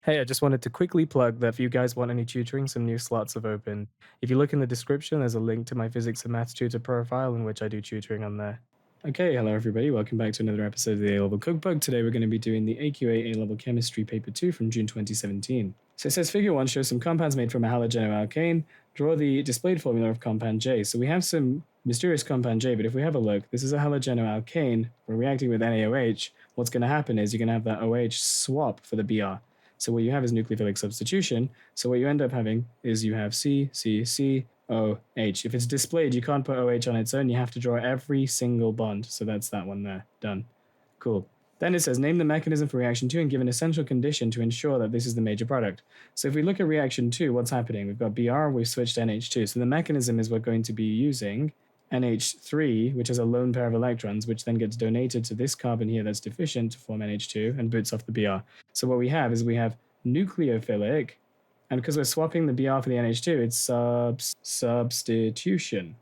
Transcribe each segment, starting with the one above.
Hey, I just wanted to quickly plug that if you guys want any tutoring, some new slots have opened. If you look in the description, there's a link to my physics and maths tutor profile in which I do tutoring on there. Okay, hello everybody, welcome back to another episode of the A-Level Cookbook. Today we're going to be doing the AQA A-Level Chemistry Paper 2 from June 2017. So it says Figure 1 shows some compounds made from a halogenoalkane. Draw the displayed formula of compound J. So we have some mysterious compound J, but if we have a look, this is a halogenoalkane. We're reacting with NaOH. What's going to happen is you're going to have that OH swap for the Br. So what you have is nucleophilic substitution. So what you end up having is you have C, C, C, O, H. If it's displayed, you can't put OH on its own. You have to draw every single bond. So that's that one there. Done. Cool. Then it says, name the mechanism for reaction 2 and give an essential condition to ensure that this is the major product. So if we look at reaction 2, what's happening? We've got Br, we've switched to NH2. So the mechanism is we're going to be using NH3, which has a lone pair of electrons, which then gets donated to this carbon here that's deficient to form NH2 and boots off the Br. So what we have is we have nucleophilic, and because we're swapping the Br for the NH2, it's substitution.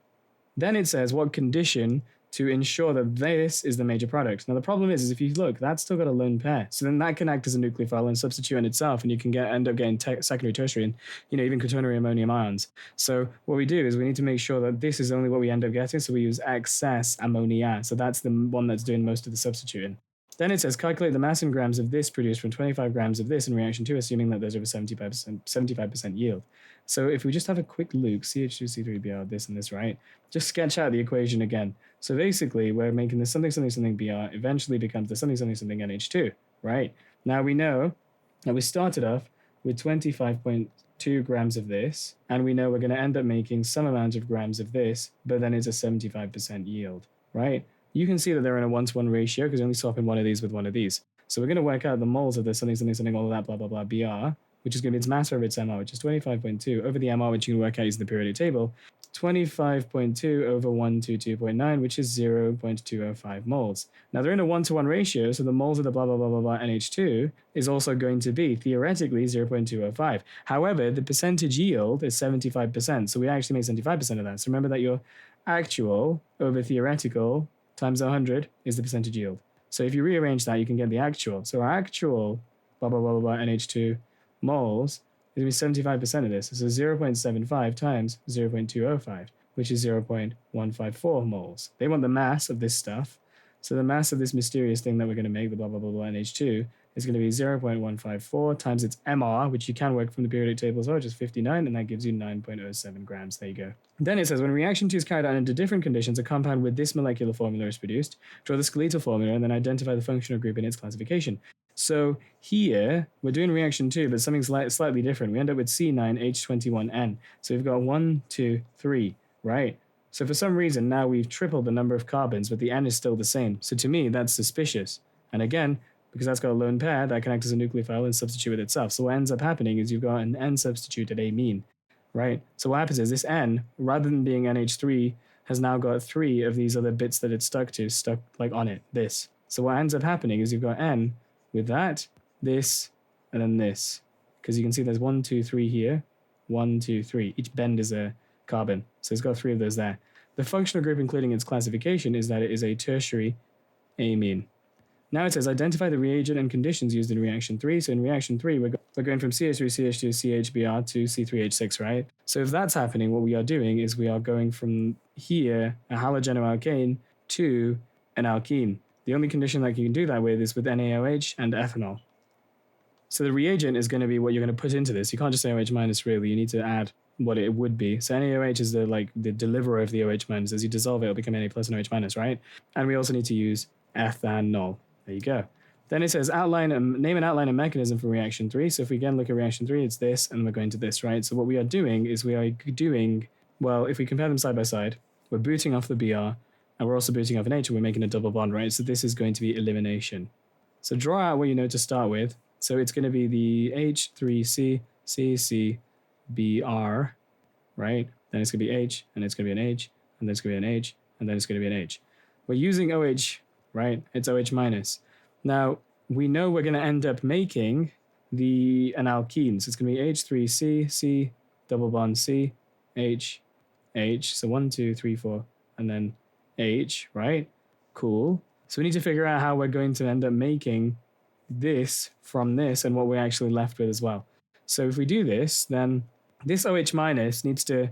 Then it says what condition to ensure that this is the major product. Now the problem is if you look, that's still got a lone pair. So then that can act as a nucleophile and substitute in itself, and you can end up getting secondary, tertiary, and even quaternary ammonium ions. So what we do is we need to make sure that this is only what we end up getting. So we use excess ammonia. So that's the one that's doing most of the substituting. Then it says calculate the mass in grams of this produced from 25 grams of this in reaction 2, assuming that there's over 75% yield. So if we just have a quick look, CH2C3Br, this and this, right? Just sketch out the equation again. So basically, we're making this something, something, something Br eventually becomes the something, something, something NH2, right? Now we know that we started off with 25.2 grams of this, and we know we're going to end up making some amount of grams of this, but then it's a 75% yield, right? You can see that they're in a 1-to-1 ratio because you're only swapping one of these with one of these. So we're going to work out the moles of this something, something, something, all of that, blah, blah, blah, Br, which is going to be its mass over its MR, which is 25.2 over the MR, which you can work out using the periodic table, 25.2 over 122.9, which is 0.205 moles. Now they're in a 1-to-1 ratio, so the moles of the blah, blah, blah, blah, blah, NH2 is also going to be, theoretically, 0.205. However, the percentage yield is 75%, so we actually make 75% of that. So remember that your actual over theoretical times 100 is the percentage yield. So if you rearrange that, you can get the actual. So our actual blah, blah, blah, blah, blah, NH2 moles is going to be 75% of this. So 0.75 times 0.205, which is 0.154 moles. They want the mass of this stuff. So the mass of this mysterious thing that we're going to make, the blah, blah, blah, blah, NH2, is going to be 0.154 times its MR, which you can work from the periodic table as well, which is 59, and that gives you 9.07 grams. There you go. Then it says, when reaction 2 is carried out under different conditions, a compound with this molecular formula is produced. Draw the skeletal formula and then identify the functional group in its classification. So here, we're doing reaction 2, but something slightly different. We end up with C9H21N. So we've got 1, 2, 3, right? So for some reason, now we've tripled the number of carbons, but the N is still the same. So to me, that's suspicious. And again, because that's got a lone pair, that can act as a nucleophile and substitute with itself. So what ends up happening is you've got an N substituted amine, right? So what happens is this N, rather than being NH3, has now got 3 of these other bits that it's stuck like on it, this. So what ends up happening is you've got N with that, this, and then this. Because you can see there's 1, 2, 3 here, 1, 2, 3. Each bend is a carbon. So it's got 3 of those there. The functional group, including its classification, is that it is a tertiary amine. Now it says identify the reagent and conditions used in reaction 3. So in reaction 3, we're going from CH3, CH2, CHBr to C3H6, right? So if that's happening, what we are doing is we are going from here, a halogenoalkane, to an alkene. The only condition that you can do that with is with NaOH and ethanol. So the reagent is going to be what you're going to put into this. You can't just say OH minus really. You need to add what it would be. So NaOH is the deliverer of the OH minus. As you dissolve it, it'll become Na plus and OH minus, right? And we also need to use ethanol. There you go. Then it says name an outline and mechanism for reaction 3. So if we again look at reaction 3, it's this, and we're going to this, right? So what we are doing is well, if we compare them side by side, we're booting off the Br, and we're also booting off an H, and we're making a double bond, right? So this is going to be elimination. So draw out what you know to start with. So it's going to be the H3C, CC, Br, right? Then it's going to be H, and it's going to be an H, and then it's going to be an H, and then it's going to be an H. We're using OH, right? It's OH minus. Now, we know we're going to end up making an alkene. So it's going to be H3C, C, double bond C, H, H. So 1, 2, 3, 4, and then H, right? Cool. So we need to figure out how we're going to end up making this from this and what we're actually left with as well. So if we do this, then this OH minus needs to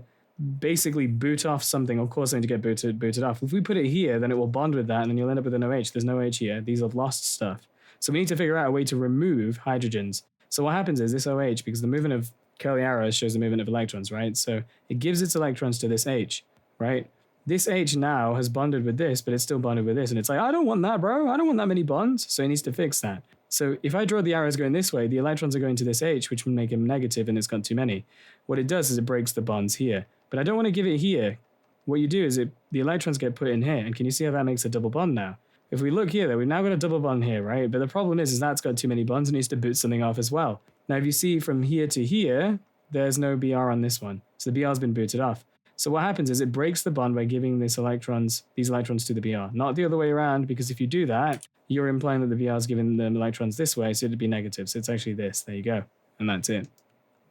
basically boot off something, or cause something to get booted off. If we put it here, then it will bond with that, and then you'll end up with an OH. There's no OH here. These are lost stuff. So we need to figure out a way to remove hydrogens. So what happens is this OH, because the movement of curly arrows shows the movement of electrons, right? So it gives its electrons to this H, right? This H now has bonded with this, but it's still bonded with this. And it's like, I don't want that, bro. I don't want that many bonds. So it needs to fix that. So if I draw the arrows going this way, the electrons are going to this H, which would make them negative, and it's got too many. What it does is it breaks the bonds here. But I don't want to give it here. What you do is the electrons get put in here. And can you see how that makes a double bond now? If we look here, though, we've now got a double bond here, right? But the problem is that's got too many bonds and needs to boot something off as well. Now, if you see from here to here, there's no Br on this one. So the Br's been booted off. So what happens is it breaks the bond by giving these electrons to the Br. Not the other way around, because if you do that, you're implying that the Br is giving them electrons this way, so it'd be negative. So it's actually this. There you go. And that's it.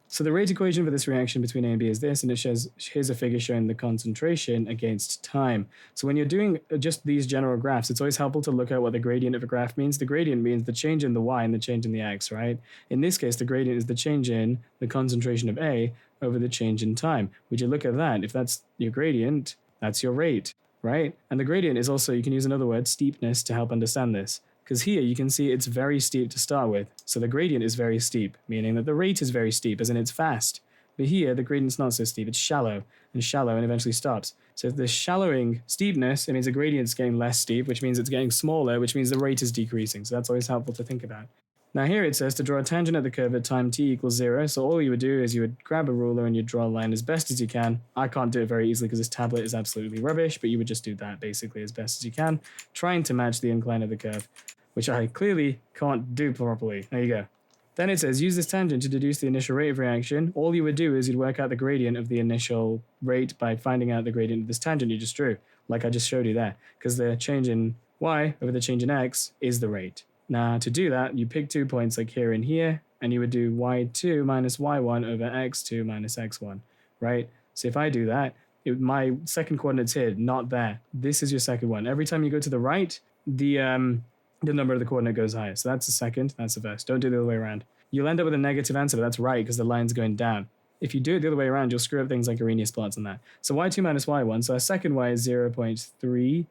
So the rate equation for this reaction between A and B is this, and it shows, here's a figure showing the concentration against time. So when you're doing just these general graphs, it's always helpful to look at what the gradient of a graph means. The gradient means the change in the y and the change in the x, right? In this case, the gradient is the change in the concentration of A over the change in time. Would you look at that? If that's your gradient, that's your rate, right? And the gradient is also, you can use another word, steepness, to help understand this. Because here you can see it's very steep to start with. So the gradient is very steep, meaning that the rate is very steep, as in it's fast. But here, the gradient's not so steep. It's shallow and eventually stops. So if there's shallowing steepness, it means the gradient's getting less steep, which means it's getting smaller, which means the rate is decreasing. So that's always helpful to think about. Now here it says to draw a tangent at the curve at time t equals 0. So all you would do is you would grab a ruler and you'd draw a line as best as you can. I can't do it very easily because this tablet is absolutely rubbish, but you would just do that basically as best as you can, trying to match the incline of the curve, which I clearly can't do properly. There you go. Then it says, use this tangent to deduce the initial rate of reaction. All you would do is you'd work out the gradient of the initial rate by finding out the gradient of this tangent you just drew, like I just showed you there, because the change in y over the change in x is the rate. Now, to do that, you pick 2 points like here and here, and you would do y2 minus y1 over x2 minus x1, right? So if I do that, my second coordinate's here, not there. This is your second one. Every time you go to the right, the number of the coordinate goes higher. So that's the second, that's the first. Don't do it the other way around. You'll end up with a negative answer, but that's right because the line's going down. If you do it the other way around, you'll screw up things like Arrhenius plots and that. So y2 minus y1, so our second y is 0.30,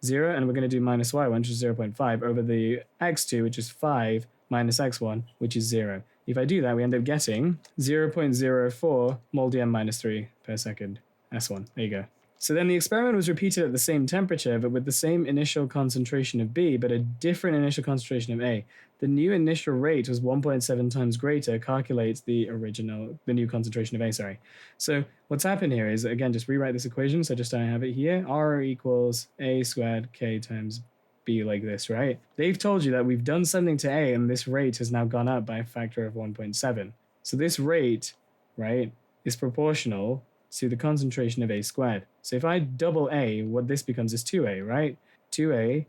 and we're going to do minus y1, which is 0.5, over the x2, which is 5, minus x1, which is 0. If I do that, we end up getting 0.04 mol dm minus 3 per second, S1. There you go. So then the experiment was repeated at the same temperature, but with the same initial concentration of B, but a different initial concentration of A. The new initial rate was 1.7 times greater, calculates the new concentration of A, sorry. So what's happened here is, again, just rewrite this equation, so just I have it here, R equals A squared K times B like this, right? They've told you that we've done something to A, and this rate has now gone up by a factor of 1.7. So this rate, right, is proportional to the concentration of A squared. So if I double A, what this becomes is 2A, right? 2A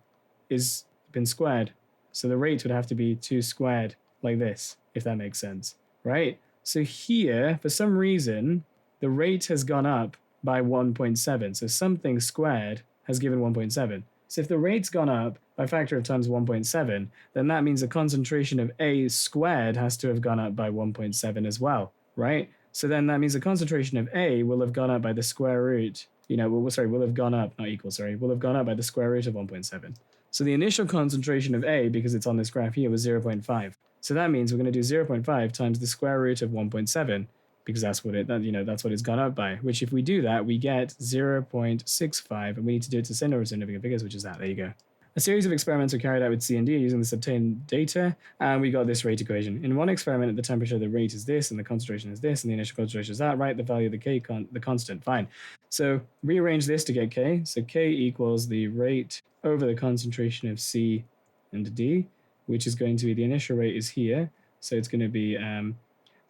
is been squared. So the rate would have to be 2 squared like this, if that makes sense, right? So here, for some reason, the rate has gone up by 1.7. So something squared has given 1.7. So if the rate's gone up by a factor of times 1.7, then that means the concentration of A squared has to have gone up by 1.7 as well, right? So then that means the concentration of A will have gone up by the square root, will have gone up, not equal, will have gone up by the square root of 1.7. So the initial concentration of A, because it's on this graph here, was 0.5. So that means we're going to do 0.5 times the square root of 1.7, because that's what it's gone up by, which if we do that, we get 0.65, and we need to do it to significant figures, which is that. There you go. A series of experiments were carried out with C and D using this obtained data, and we got this rate equation. In one experiment, at the temperature, the rate is this, and the concentration is this, and the initial concentration is that, right? The value of the K, the constant, fine. So rearrange this to get K. So K equals the rate over the concentration of C and D, which is going to be, the initial rate is here, so it's going to be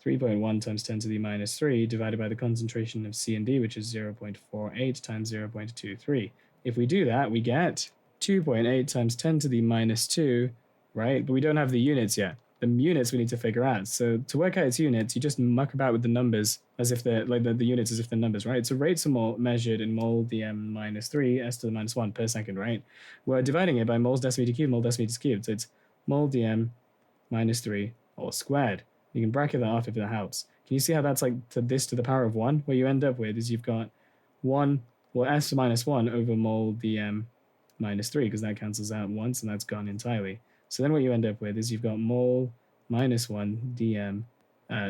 3.1 times 10 to the minus 3 divided by the concentration of C and D, which is 0.48 times 0.23. If we do that, we get 2.8 times 10 to the minus 2, right? But we don't have the units yet. The units we need to figure out. So to work out its units, you just muck about with the numbers as if they're like the units as if they're numbers, right? So rates are measured in mol dm minus 3 s to the minus 1 per second, right? We're dividing it by moles decimeter cubed, mol decimeters cubed. So it's mol dm minus 3 all squared. You can bracket that off if that helps. Can you see how that's like to this to the power of 1? What you end up with is you've got 1, well, s minus 1 over mole dm minus 3, because that cancels out once and that's gone entirely. So then what you end up with is you've got mole minus 1 dm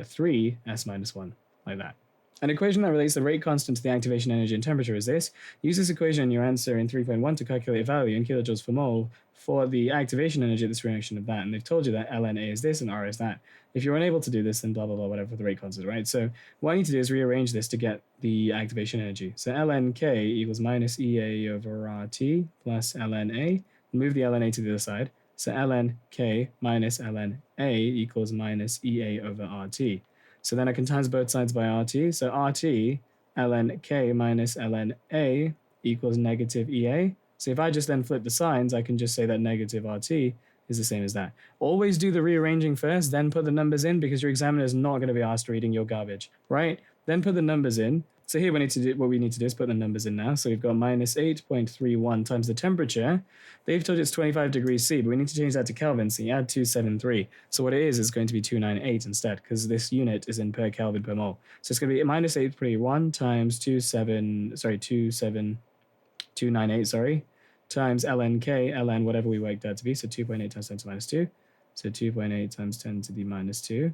3 s minus 1, like that. An equation that relates the rate constant to the activation energy and temperature is this. Use this equation in your answer in 3.1 to calculate a value in kilojoules per mole for the activation energy of this reaction of that. And they've told you that ln A is this and R is that. If you're unable to do this, then blah, blah, blah, whatever for the rate constant, right? So what I need to do is rearrange this to get the activation energy. So ln K equals minus EA over RT plus ln A. Move the ln A to the other side. So ln K minus ln A equals minus EA over RT. So then I can times both sides by RT. So RT ln K minus ln A equals negative EA. So if I just then flip the signs, I can just say that negative RT is the same as that. Always do the rearranging first, then put the numbers in, because your examiner is not going to be asked reading your garbage, right? Then put the numbers in. So here what we need to do is put the numbers in now. So we've got minus 8.31 times the temperature. They've told you it's 25 degrees C, but we need to change that to Kelvin, so you add 273. So what it is going to be 298 instead, because this unit is in per Kelvin per mole. So it's going to be minus 8.31 times 298, times ln K, ln whatever we worked out to be, so 2.8 times 10 to the minus 2. So 2.8 times 10 to the minus 2.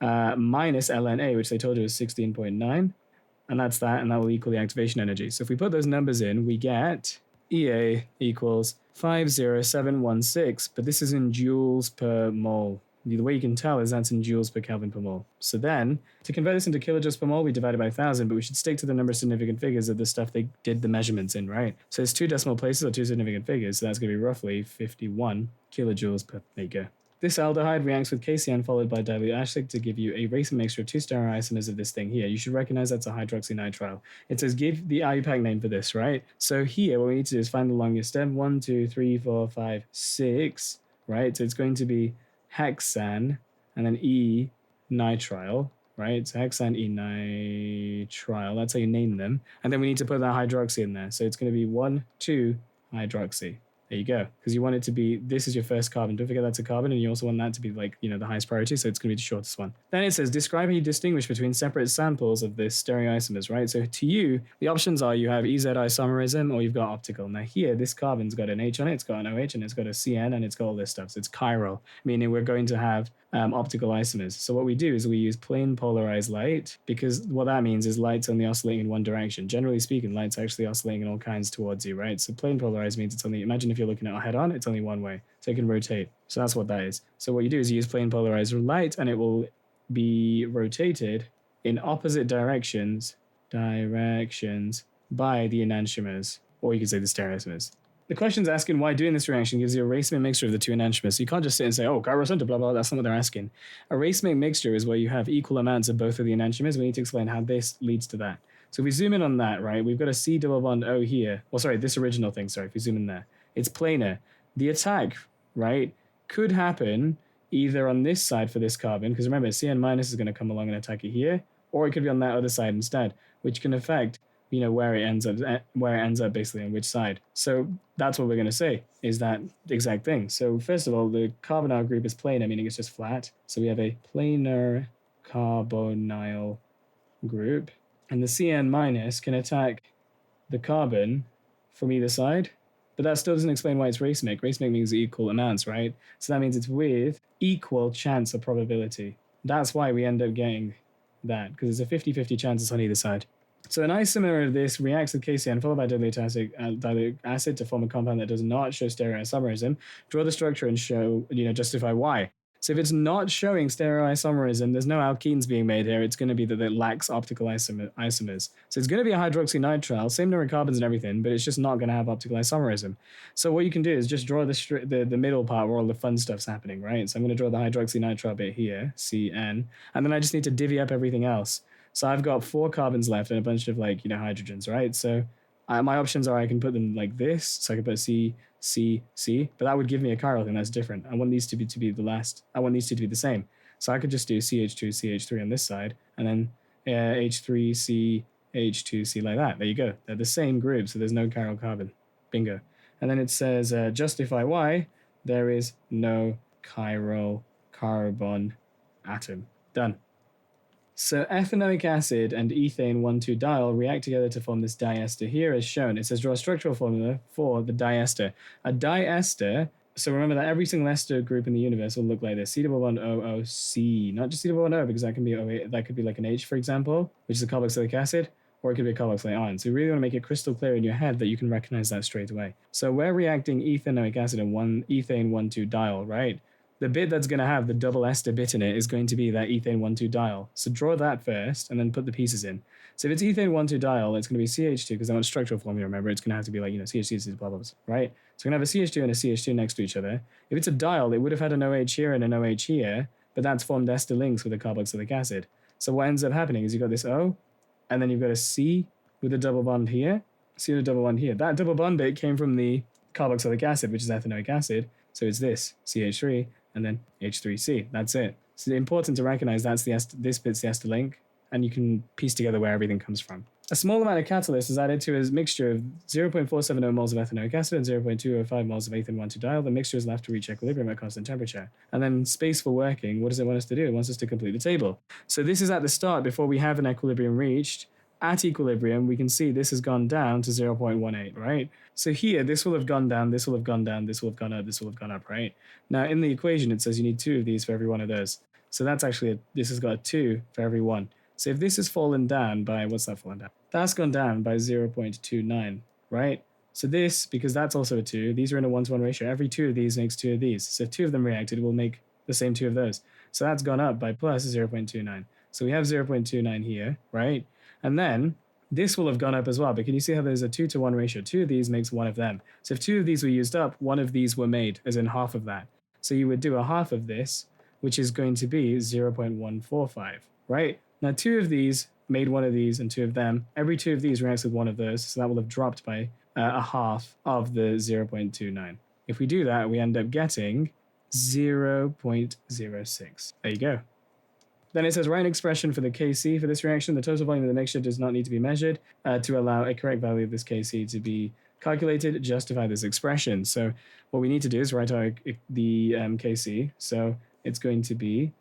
Minus ln A, which they told you was 16.9. And that's that, and that will equal the activation energy. So if we put those numbers in, we get EA equals 50716, but this is in joules per mole. The way you can tell is that's in joules per Kelvin per mole. So then, to convert this into kilojoules per mole, we divide it by 1,000, but we should stick to the number of significant figures of the stuff they did the measurements in, right? So it's 2 decimal places or 2 significant figures, so that's going to be roughly 51 kilojoules per acre. This aldehyde reacts with KCN followed by dilute acidic to give you a racing mixture of 2 stereoisomers of this thing here. You should recognize that's a hydroxynitrile. It says give the IUPAC name for this, right? So here what we need to do is find the longest step. 1, 2, 3, 4, 5, 6, right? So it's going to be hexan and then E nitrile, right? So hexan E nitrile, that's how you name them. And then we need to put that hydroxy in there. So it's going to be 1, 2 hydroxy. There you go. Because you want it to be, this is your first carbon. Don't forget that's a carbon, and you also want that to be like, the highest priority, so it's going to be the shortest one. Then it says, describe how you distinguish between separate samples of this stereoisomers, right? So to you, the options are you have EZ isomerism or you've got optical. Now here, this carbon's got an H on it, it's got an OH, and it's got a CN, and it's got all this stuff. So it's chiral, meaning we're going to have optical isomers. So what we do is we use plane polarized light, because what that means is light's only oscillating in one direction. Generally speaking, light's actually oscillating in all kinds towards you, right? So plane polarized means it's only, imagine if you're looking at a head on, it's only one way. So it can rotate. So that's what that is. So what you do is you use plane polarized light, and it will be rotated in opposite directions by the enantiomers, or you could say the stereoisomers. The question's asking why doing this reaction gives you a racemic mixture of the two enantiomers. So you can't just sit and say, oh, chiral center, blah, blah, that's not what they're asking. A racemic mixture is where you have equal amounts of both of the enantiomers. We need to explain how this leads to that. So if we zoom in on that, right, we've got a C double bond O here. Well, sorry, this original thing, if we zoom in there. It's planar. The attack, right, could happen either on this side for this carbon, because remember, CN minus is going to come along and attack it here, or it could be on that other side instead, which can affect where it ends up basically on which side. So that's what we're going to say is that exact thing. So first of all, the carbonyl group is planar, meaning it's just flat. So we have a planar carbonyl group, and the CN minus can attack the carbon from either side, but that still doesn't explain why it's racemic. Racemic means equal amounts, right? So that means it's with equal chance of probability. That's why we end up getting that, because it's a 50-50 chance it's on either side. So an isomer of this reacts with KCN followed by dilute acid to form a compound that does not show stereoisomerism. Draw the structure and show, justify why. So if it's not showing stereoisomerism, there's no alkenes being made here. It's going to be that it lacks optical isomers. So it's going to be a hydroxynitrile, same number of carbons and everything, but it's just not going to have optical isomerism. So what you can do is just draw the middle part where all the fun stuff's happening, right? So I'm going to draw the hydroxynitrile bit here, CN, and then I just need to divvy up everything else. So I've got 4 carbons left and a bunch of hydrogens, right? So my options are I can put them like this. So I can put C, C, C, but that would give me a chiral thing that's different. I want these to be the last. I want these two to be the same. So I could just do CH2, CH3 on this side, and then H3C, H2C like that. There you go. They're the same group, so there's no chiral carbon. Bingo. And then it says justify why there is no chiral carbon atom. Done. So ethanoic acid and ethane 1,2-diol react together to form this diester here as shown. It says draw a structural formula for the diester. A diester, so remember that every single ester group in the universe will look like this. C double bond O C. Not just C double bond O, because that can be O8, that could be like an H, for example, which is a carboxylic acid, or it could be a carboxylate ion. So you really want to make it crystal clear in your head that you can recognize that straight away. So we're reacting ethanoic acid and ethane 1,2-diol, right? The bit that's going to have the double ester bit in it is going to be that ethane 1,2-diol. So draw that first and then put the pieces in. So if it's ethane 1,2-diol, it's going to be CH2 because I want a structural formula, remember. It's going to have to be like, CH2 blah, blah, blah, right? So we're going to have a CH2 and a CH2 next to each other. If it's a diol, it would have had an OH here and an OH here, but that's formed ester links with a carboxylic acid. So what ends up happening is you've got this O, and then you've got a C with a double bond here, C with a double bond here. That double bond bit came from the carboxylic acid, which is ethanoic acid. So it's this, CH3, and then H3C. That's it. So it's important to recognize that's this bit's the ester link, and you can piece together where everything comes from. A small amount of catalyst is added to a mixture of 0.470 moles of ethanoic acid and 0.205 moles of ethane 1,2-diol. The mixture is left to reach equilibrium at constant temperature. And then space for working, what does it want us to do? It wants us to complete the table. So this is at the start before we have an equilibrium reached. At equilibrium, we can see this has gone down to 0.18, right? So here, this will have gone down, this will have gone down, this will have gone up, this will have gone up, right? Now, in the equation, it says you need 2 of these for every one of those. So that's actually, this has got a 2 for every one. So if this has fallen down by, what's that fallen down? That's gone down by 0.29, right? So this, because that's also a 2, these are in a 1-to-1 ratio. Every 2 of these makes 2 of these. So if 2 of them reacted, we'll make the same 2 of those. So that's gone up by plus 0.29. So we have 0.29 here, right? And then this will have gone up as well. But can you see how there's a 2-to-1 ratio? 2 of these makes 1 of them. So if 2 of these were used up, 1 of these were made, as in half of that. So you would do a half of this, which is going to be 0.145, right? Now 2 of these made 1 of these and 2 of them. Every 2 of these reacts with 1 of those. So that will have dropped by a half of the 0.29. If we do that, we end up getting 0.06. There you go. Then it says, write an expression for the Kc for this reaction. The total volume of the mixture does not need to be measured to allow a correct value of this Kc to be calculated. Justify this expression. So what we need to do is write out the Kc. So it's going to be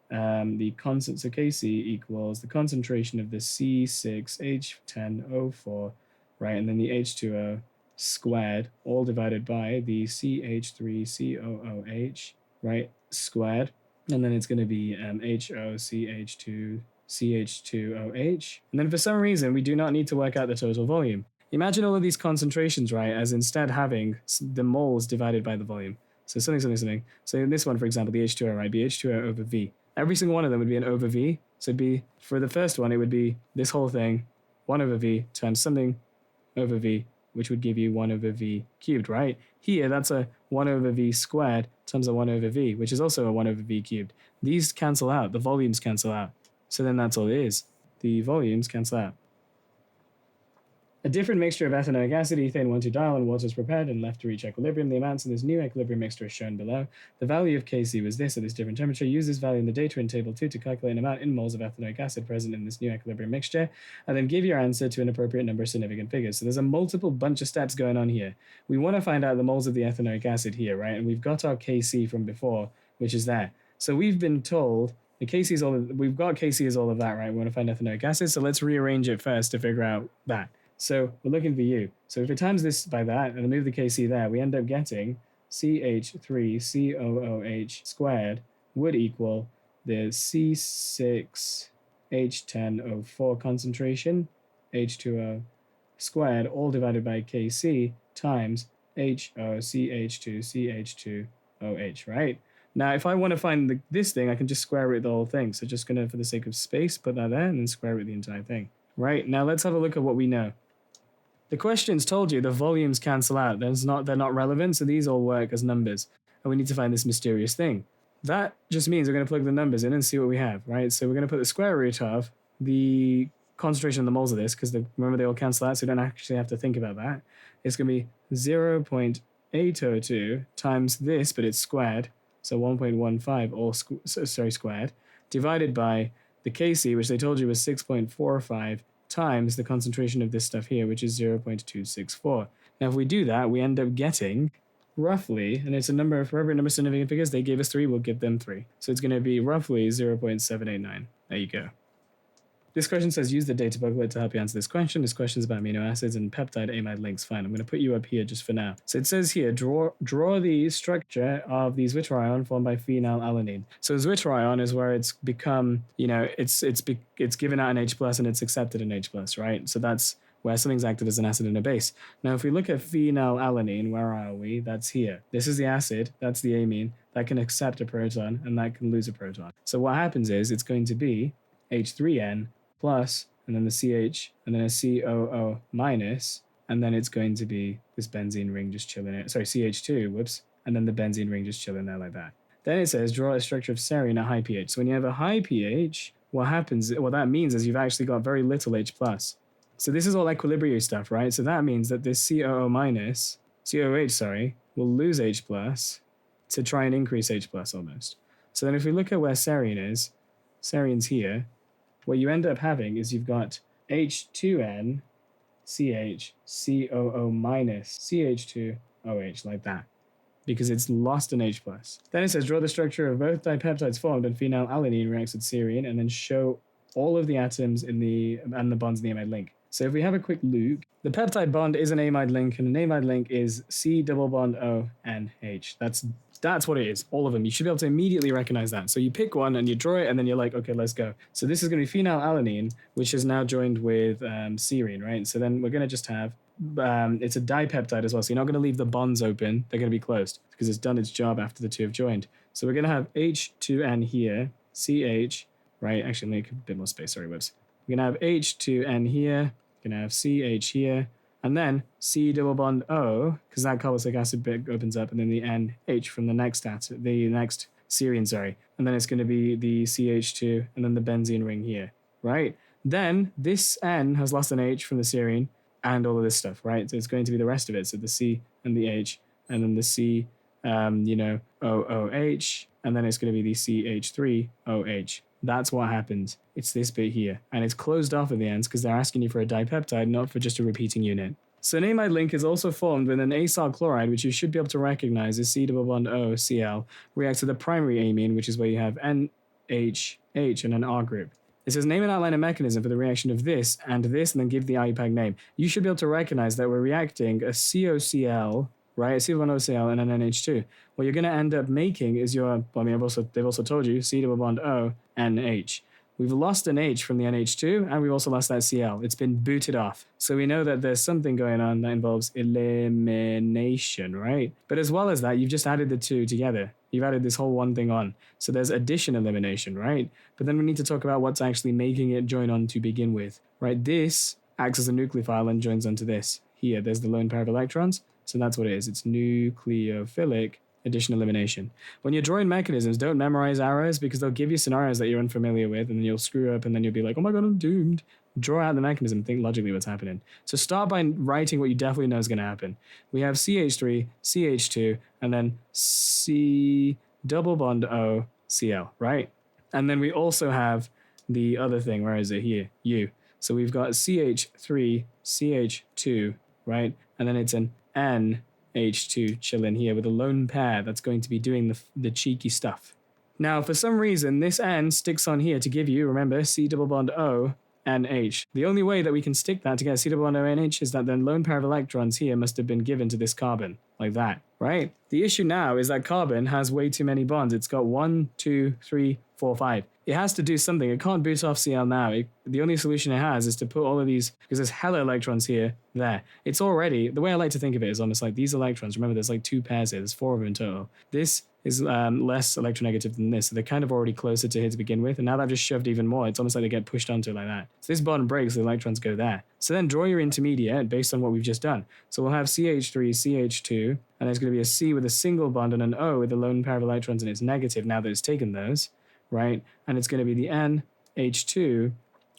the constant. So Kc equals the concentration of the C6H10O4, right? And then the H2O squared, all divided by the CH3COOH, right? Squared. And then it's going to be HOCH2CH2OH. And then for some reason, we do not need to work out the total volume. Imagine all of these concentrations, right, as instead having the moles divided by the volume. So something. So in this one, for example, the H2O, right, be H2O over V. Every single one of them would be an over V. So it'd be, for the first one, it would be this whole thing, 1 over V times something over V, which would give you 1 over V cubed, right? Here, that's a 1 over V squared times a 1 over V, which is also a 1 over V cubed. These cancel out. The volumes cancel out. So then that's all it is. The volumes cancel out. A different mixture of ethanoic acid, ethane 1,2-diol, and water is prepared and left to reach equilibrium. The amounts in this new equilibrium mixture are shown below. The value of Kc was this at this different temperature. Use this value in the data in table 2 to calculate an amount in moles of ethanoic acid present in this new equilibrium mixture, and then give your answer to an appropriate number of significant figures. So there's a multiple bunch of steps going on here. We want to find out the moles of the ethanoic acid here, right? And we've got our Kc from before, which is there. So we've been told the Kc is all of, we've got Kc as all of that, right? We want to find ethanoic acid, so let's rearrange it first to figure out that. So we're looking for U. So if we times this by that and move the Kc there, we end up getting CH3COOH squared would equal the C6H10O4 concentration, H2O squared, all divided by Kc times HOCH2CH2OH, right? Now, if I want to find this thing, I can just square root the whole thing. So just going to, for the sake of space, put that there and then square root the entire thing. Right, now let's have a look at what we know. The questions told you the volumes cancel out. They're not relevant, so these all work as numbers. And we need to find this mysterious thing. That just means we're going to plug the numbers in and see what we have, right? So we're going to put the square root of the concentration of the moles of this, because remember they all cancel out, so we don't actually have to think about that. It's going to be 0.802 times this, but it's squared, so 1.15 all squared, divided by the Kc, which they told you was 6.45, times the concentration of this stuff here, which is 0.264. Now, if we do that, we end up getting roughly, and it's a number, for every number of significant figures, they gave us 3, we'll give them 3. So it's going to be roughly 0.789. There you go. This question says, use the data booklet to help you answer this question. This question is about amino acids and peptide amide links. Fine, I'm going to put you up here just for now. So it says here, draw the structure of the zwitterion formed by phenylalanine. So zwitterion is where it's become, it's given out an H plus and it's accepted an H plus, right? So that's where something's acted as an acid and a base. Now, if we look at phenylalanine, where are we? That's here. This is the acid, that's the amine, that can accept a proton and that can lose a proton. So what happens is it's going to be H3N plus, and then the CH, and then a COO minus, and then it's going to be this benzene ring just chilling there. Sorry, CH2, whoops, and then the benzene ring just chilling there like that. Then it says, draw a structure of serine at high pH. So when you have a high pH, what happens, what that means is you've actually got very little H+. So this is all equilibrium stuff, right? So that means that this COO minus, COH, will lose H+, to try and increase H+ almost. So then if we look at where serine is, serine's here, what you end up having is you've got H2N, CH, COO minus, CH2OH, like that, because it's lost an H+. Then it says, draw the structure of both dipeptides formed when phenylalanine reacts with serine, and then show all of the atoms and the bonds in the amide link. So if we have a quick look, the peptide bond is an amide link, and an amide link is C double bond O N H. That's what it is, all of them. You should be able to immediately recognize that. So you pick one and you draw it, and then you're like, okay, let's go. So this is going to be phenylalanine, which is now joined with serine, right? So then we're going to just have, it's a dipeptide as well. So you're not going to leave the bonds open. They're going to be closed because it's done its job after the two have joined. So we're going to have H2N here, CH, right? Actually, make a bit more space, sorry, whoops. We're going to have H2N here, we're going to have CH here, and then C double bond O, because that carboxylic acid bit opens up, and then the NH from the next serine, sorry. And then it's going to be the CH2, and then the benzene ring here, right? Then this N has lost an H from the serine, and all of this stuff, right? So it's going to be the rest of it. So the C and the H, and then the C, OOH, and then it's going to be the CH3OH. That's what happens. It's this bit here. And it's closed off at the ends because they're asking you for a dipeptide, not for just a repeating unit. So an amide link is also formed when an acyl chloride, which you should be able to recognize as C double bond O, Cl, reacts to the primary amine, which is where you have NHH and an R group. It says name and outline a mechanism for the reaction of this, and then give the IUPAC name. You should be able to recognize that we're reacting a COCl, right, a C double bond OCl and an NH2. What you're going to end up making is they've also told you C double bond O, NH. We've lost an H from the NH2, and we've also lost that Cl. It's been booted off. So we know that there's something going on that involves elimination, right? But as well as that, you've just added the two together. You've added this whole one thing on. So there's addition elimination, right? But then we need to talk about what's actually making it join on to begin with, right? This acts as a nucleophile and joins onto this. Here, there's the lone pair of electrons. So that's what it is. It's nucleophilic addition elimination. When you're drawing mechanisms, don't memorize arrows because they'll give you scenarios that you're unfamiliar with, and then you'll screw up, and then you'll be like, oh my god, I'm doomed. Draw out the mechanism, think logically what's happening. So start by writing what you definitely know is going to happen. We have CH3, CH2, and then C double bond O, Cl, right? And then we also have the other thing, where is it here? U. So we've got CH3, CH2, right? And then it's an NH2 chilling here with a lone pair that's going to be doing the cheeky stuff. Now, for some reason, this N sticks on here to give you, remember, C double bond O, NH. The only way that we can stick that together, C double bond O, NH, is that the lone pair of electrons here must have been given to this carbon, like that, right? The issue now is that carbon has way too many bonds. It's got 1, 2, 3, 4, 5. It has to do something. It can't boot off Cl now. The only solution it has is to put all of these, because there's hella electrons here, there. It's already, the way I like to think of it is almost like these electrons, remember there's like 2 pairs here, there's 4 of them in total. This is less electronegative than this, so they're kind of already closer to here to begin with, and now they've just shoved even more. It's almost like they get pushed onto it like that. So this bond breaks, the electrons go there. So then draw your intermediate based on what we've just done. So we'll have CH3, CH2, and there's going to be a C with a single bond and an O with a lone pair of electrons, and it's negative now that it's taken those, right? And it's going to be the NH2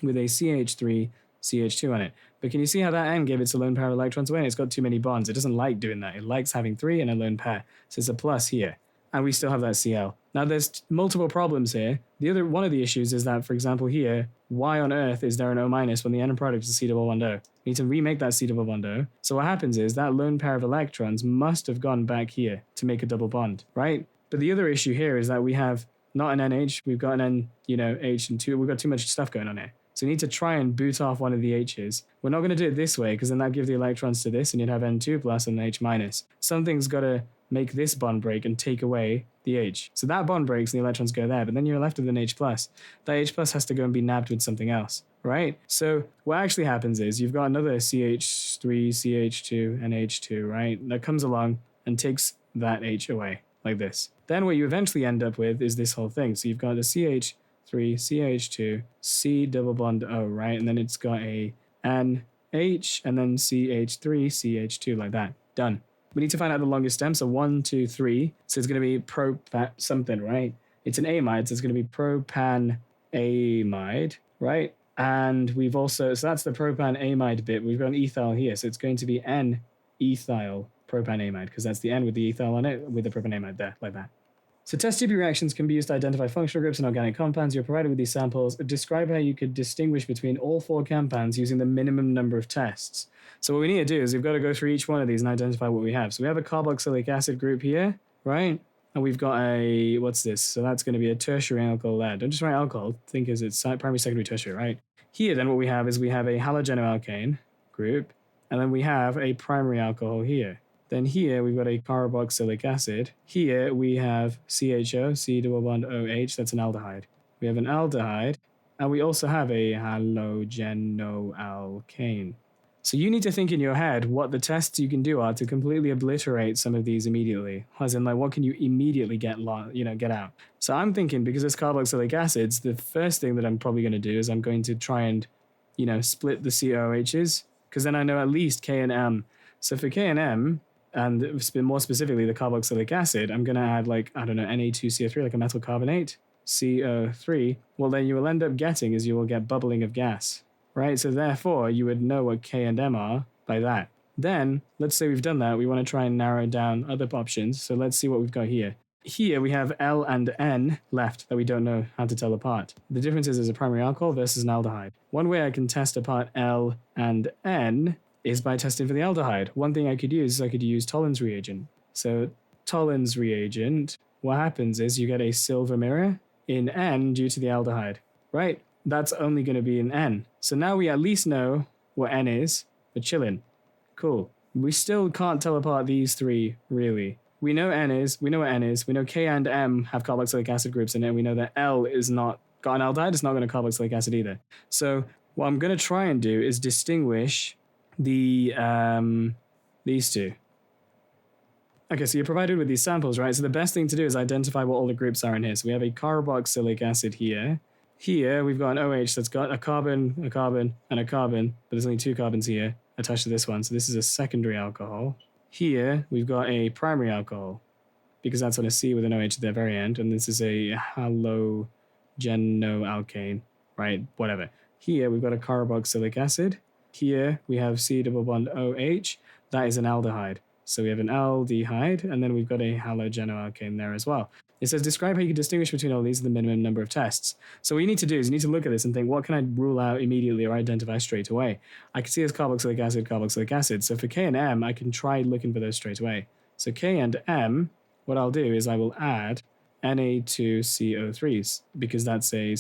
with a CH3, CH2 on it. But can you see how that N gave its a lone pair of electrons away? And it's got too many bonds. It doesn't like doing that. It likes having 3 and a lone pair. So it's a plus here. And we still have that Cl. Now, there's multiple problems here. One of the issues is that, for example, here, why on earth is there an O minus when the end product is C double bond O? We need to remake that C double bond O. So what happens is that lone pair of electrons must have gone back here to make a double bond, right? But the other issue here is that we have not an NH, we've got an N, H and 2. We've got too much stuff going on here. So we need to try and boot off one of the H's. We're not going to do it this way because then that'd give the electrons to this and you'd have N2 plus and H minus. Something's got to make this bond break and take away the H. So that bond breaks and the electrons go there, but then you're left with an H plus. That H plus has to go and be nabbed with something else, right? So what actually happens is you've got another CH3, CH2, and H2, right? That comes along and takes that H away like this. Then what you eventually end up with is this whole thing. So you've got a CH3, CH2, C double bond O, right? And then it's got a NH and then CH3, CH2 like that. Done. We need to find out the longest stem. So 1, 2, 3. So it's going to be something, right? It's an amide, so it's going to be propanamide, right? And we've also, so that's the propanamide bit. We've got an ethyl here, so it's going to be N-ethyl propanamide because that's the N with the ethyl on it with the propanamide there, like that. So test tube reactions can be used to identify functional groups and organic compounds. You're provided with these samples. Describe how you could distinguish between all 4 compounds using the minimum number of tests. So what we need to do is we've got to go through each one of these and identify what we have. So we have a carboxylic acid group here, right? And we've got a, what's this? So that's going to be a tertiary alcohol there. Don't just write alcohol. Think as it's primary, secondary, tertiary, right? Here then what we have is we have a halogenoalkane group, and then we have a primary alcohol here. Then here we've got a carboxylic acid. Here we have CHO, C double bond OH, that's an aldehyde. We have an aldehyde, and we also have a halogenoalkane. So you need to think in your head what the tests you can do are to completely obliterate some of these immediately. As in, like, what can you immediately get out? So I'm thinking, because it's carboxylic acids, the first thing that I'm probably going to do is I'm going to try and, split the COOHs, because then I know at least K and M. So for K and M, and more specifically the carboxylic acid, I'm going to add Na2CO3, like a metal carbonate, CO3. Well, then you will end up getting is you will get bubbling of gas, right? So therefore, you would know what K and M are by that. Then, let's say we've done that. We want to try and narrow down other options. So let's see what we've got here. Here we have L and N left that we don't know how to tell apart. The difference is a primary alcohol versus an aldehyde. One way I can test apart L and N is by testing for the aldehyde. One thing I could use is I could use Tollen's reagent. So Tollen's reagent, what happens is you get a silver mirror in N due to the aldehyde, right? That's only going to be in N. So now we at least know what N is. We're chilling. Cool. We still can't tell apart these 3, really. We know N is, we know what N is, we know K and M have carboxylic acid groups in it, and we know that L is not got an aldehyde, it's not going to carboxylic acid either. So what I'm going to try and do is distinguish these 2. Okay, so you're provided with these samples, right? So the best thing to do is identify what all the groups are in here. So we have a carboxylic acid here. Here we've got an OH that's got a carbon, and a carbon, but there's only 2 carbons here attached to this one. So this is a secondary alcohol. Here we've got a primary alcohol because that's on a C with an OH at the very end. And this is a halogenoalkane, right? Whatever. Here we've got a carboxylic acid. Here we have C double bond OH. That is an aldehyde. So we have an aldehyde, and then we've got a halogenoalkane there as well. It says, describe how you can distinguish between all these and the minimum number of tests. So what you need to do is you need to look at this and think, what can I rule out immediately or identify straight away? I can see as carboxylic acid. So for K and M, I can try looking for those straight away. So K and M, what I'll do is I will add Na2CO3s because that's a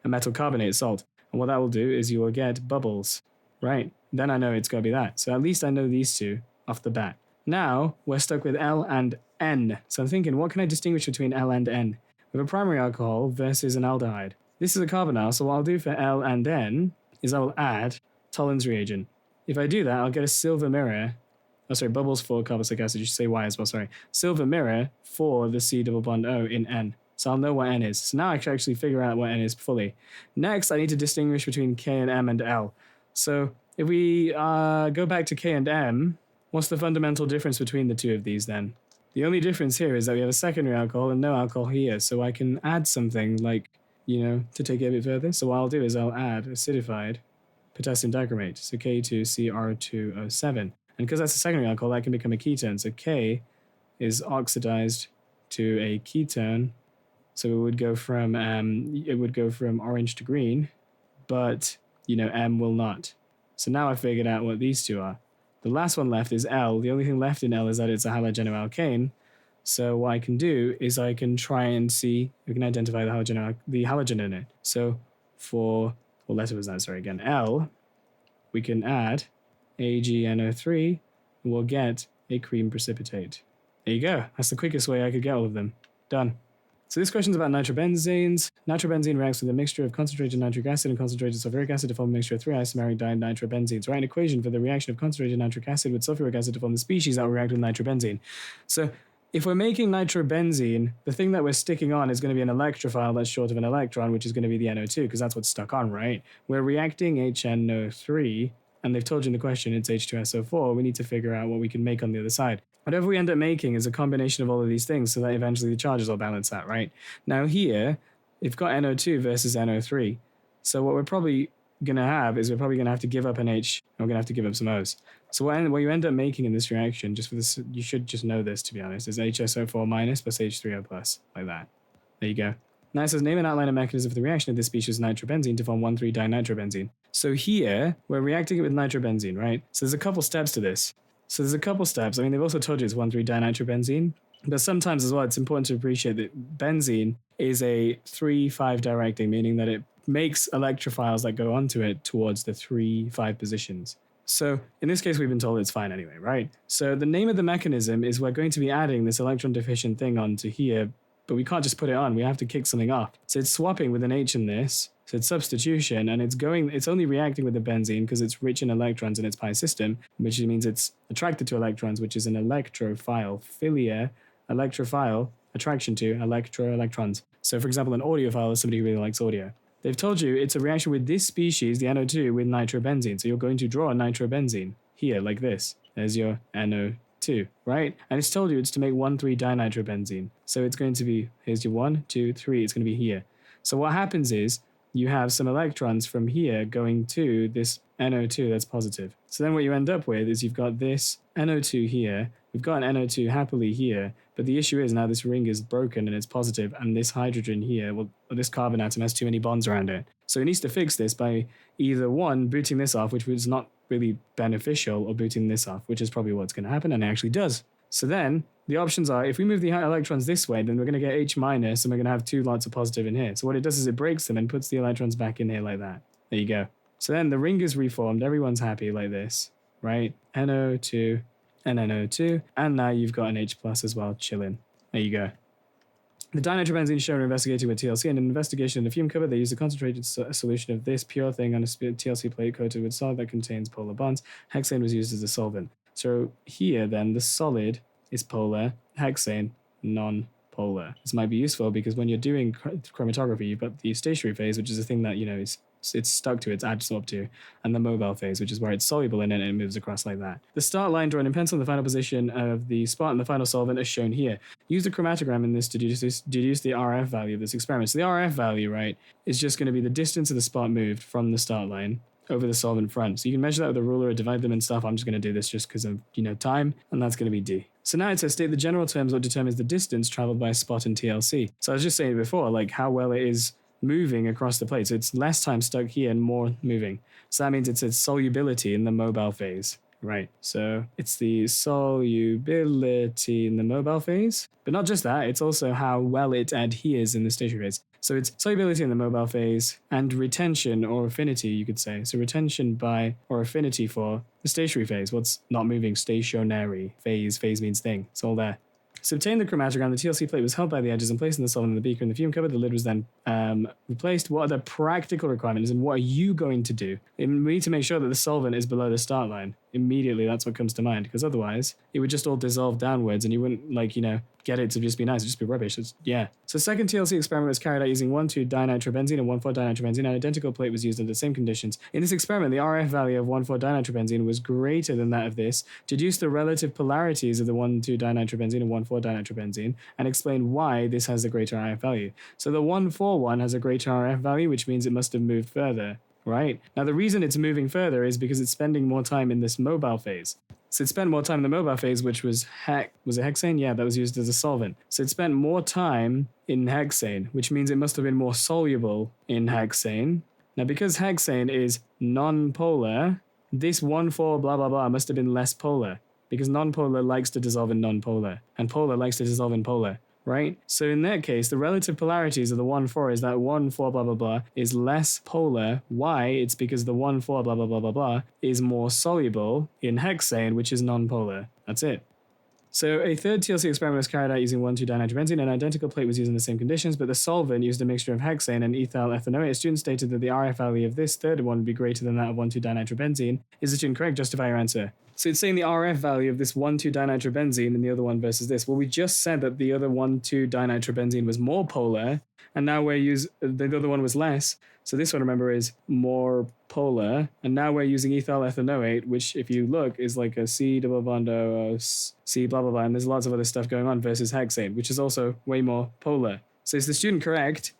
metal carbonate salt. And what that will do is you will get bubbles, right? Then I know it's got to be that. So at least I know these 2 off the bat. Now we're stuck with L and N. So I'm thinking, what can I distinguish between L and N? We have a primary alcohol versus an aldehyde. This is a carbonyl, so what I'll do for L and N is I will add Tollen's reagent. If I do that, I'll get a silver mirror. Oh, sorry, bubbles for carboxylic acid. You should say Y as well, sorry. Silver mirror for the C double bond O in N. So I'll know what N is. So now I can actually figure out what N is fully. Next, I need to distinguish between K and M and L. So if we go back to K and M, what's the fundamental difference between the 2 of these then? The only difference here is that we have a secondary alcohol and no alcohol here. So I can add something like, to take it a bit further. So what I'll do is I'll add acidified potassium dichromate. So K2CR2O7. And because that's a secondary alcohol, that can become a ketone. So K is oxidized to a ketone. So it would go from orange to green, but M will not. So now I figured out what these two are. The last one left is L. The only thing left in L is that it's a halogenoalkane. So what I can do is I can try and see, we can identify the halogen in it. So for, what letter was that? Sorry, again, L, we can add AgNO3, and we'll get a cream precipitate. There you go. That's the quickest way I could get all of them. Done. So this question's about nitrobenzenes. Nitrobenzene reacts with a mixture of concentrated nitric acid and concentrated sulfuric acid to form a mixture of three isomeric dinitrobenzenes. Write an equation for the reaction of concentrated nitric acid with sulfuric acid to form the species that will react with nitrobenzene. So if we're making nitrobenzene, the thing that we're sticking on is going to be an electrophile that's short of an electron, which is going to be the NO2, because that's what's stuck on, right? We're reacting HNO3, and they've told you in the question it's H2SO4. We need to figure out what we can make on the other side. Whatever we end up making is a combination of all of these things so that eventually the charges will balance out, right? Now here, we've got NO2 versus NO3. So what we're probably going to have is we're probably going to have to give up an H, and we're going to have to give up some O's. So what you end up making in this reaction, just for this, you should just know this, to be honest, is HSO4 minus plus H3O plus, like that. There you go. Now it says, name and outline a mechanism for the reaction of this species nitrobenzene to form 1,3-dinitrobenzene. So here, we're reacting it with nitrobenzene, right? So there's a couple steps to this. I mean, they've also told you it's 1,3-dinitrobenzene, but sometimes as well, it's important to appreciate that benzene is a 3,5 directing, meaning that it makes electrophiles that go onto it towards the 3,5 positions. So in this case, we've been told it's fine anyway, right? So the name of the mechanism is we're going to be adding this electron deficient thing onto here, but we can't just put it on. We have to kick something off. So it's swapping with an H in this. So it's substitution, and it's only reacting with the benzene because it's rich in electrons in its pi system, which means it's attracted to electrons, which is an electrophile. Philia, electrophile, attraction to electrons. So for example, an audiophile is somebody who really likes audio. They've told you it's a reaction with this species, the NO2, with nitrobenzene. So you're going to draw a nitrobenzene here, like this. There's your NO2, right? And it's told you it's to make 1,3-dinitrobenzene. So it's going to be, here's your 1, 2, 3, it's going to be here. So what happens is, you have some electrons from here going to this NO2 that's positive. So then what you end up with is you've got this NO2 here, we've got an NO2 happily here, but the issue is now this ring is broken and it's positive, and this hydrogen here, well, this carbon atom has too many bonds around it. So it needs to fix this by either one, booting this off, which was not really beneficial, or booting this off, which is probably what's going to happen, and it actually does. So then the options are, if we move the electrons this way, then we're going to get H minus, and we're going to have two lots of positive in here. So what it does is it breaks them and puts the electrons back in here like that. There you go. So then the ring is reformed. Everyone's happy like this, right? NO2 and NO2. And now you've got an H plus as well, chilling. There you go. The dinitrobenzene shown investigated with TLC. In an investigation in the fume cupboard, they used a concentrated solution of this pure thing on a TLC plate coated with solid that contains polar bonds. Hexane was used as a solvent. So here then, the solid is polar, hexane non-polar. This might be useful because when you're doing chromatography, you've got the stationary phase, which is a thing that, it's stuck to, it's adsorbed to, and the mobile phase, which is where it's soluble in it and it moves across like that. The start line drawn in pencil in the final position of the spot and the final solvent is shown here. Use the chromatogram in this to deduce the RF value of this experiment. So the RF value, right, is just going to be the distance of the spot moved from the start line over the solvent front. So you can measure that with a ruler or divide them and stuff. I'm just going to do this just because of, time, and that's going to be D. So now it says state the general terms what determines the distance traveled by a spot in TLC. So I was just saying before, like how well it is moving across the plate. So it's less time stuck here and more moving. So that means it's its solubility in the mobile phase. Right, so it's the solubility in the mobile phase, but not just that, it's also how well it adheres in the stationary phase. So it's solubility in the mobile phase and retention or affinity, you could say. So retention by or affinity for the stationary phase. What's not moving? Stationary. Phase means thing. It's all there. So obtain the chromatogram. The TLC plate was held by the edges and placed in the solvent in the beaker in the fume cupboard. The lid was then replaced. What are the practical requirements and what are you going to do? We need to make sure that the solvent is below the start line. Immediately, that's what comes to mind, because otherwise it would just all dissolve downwards and you wouldn't, get it to just be nice. It'd just be rubbish. So second TLC experiment was carried out using 1,2-dinitrobenzene and 1,4-dinitrobenzene. An identical plate was used under the same conditions. In this experiment, the RF value of 1,4-dinitrobenzene was greater than that of this. Deduce the relative polarities of the 1,2-dinitrobenzene and 1,4-dinitrobenzene and explain why this has a greater RF value. So the 1,4 one has a greater RF value, which means it must have moved further. right? Now, the reason it's moving further is because it's spending more time in this mobile phase. So it spent more time in the mobile phase, which was was it hexane? Yeah, that was used as a solvent. So it spent more time in hexane, which means it must have been more soluble in hexane. Now, because hexane is non-polar, this 1,4 blah blah blah must have been less polar, because non-polar likes to dissolve in non-polar, and polar likes to dissolve in polar, right? So in that case, the relative polarities of the 1,4 is that 1,4 blah blah blah is less polar. Why? It's because the 1,4 blah blah blah blah blah is more soluble in hexane, which is non-polar. That's it. So a third TLC experiment was carried out using 1,2-dinitrobenzene. An identical plate was used in the same conditions, but the solvent used a mixture of hexane and ethyl ethanoate. A student stated that the RF value of this third one would be greater than that of 1,2-dinitrobenzene. Is the student correct? Justify your answer. So it's saying the RF value of this 1,2-dinitrobenzene and the other one versus this. Well, we just said that the other 1,2-dinitrobenzene was more polar, and now the other one was less. So this one, remember, is more polar, and now we're using ethyl ethanoate, which, if you look, is like a C double bond O, C blah blah blah, and there's lots of other stuff going on, versus hexane, which is also way more polar. So is the student correct?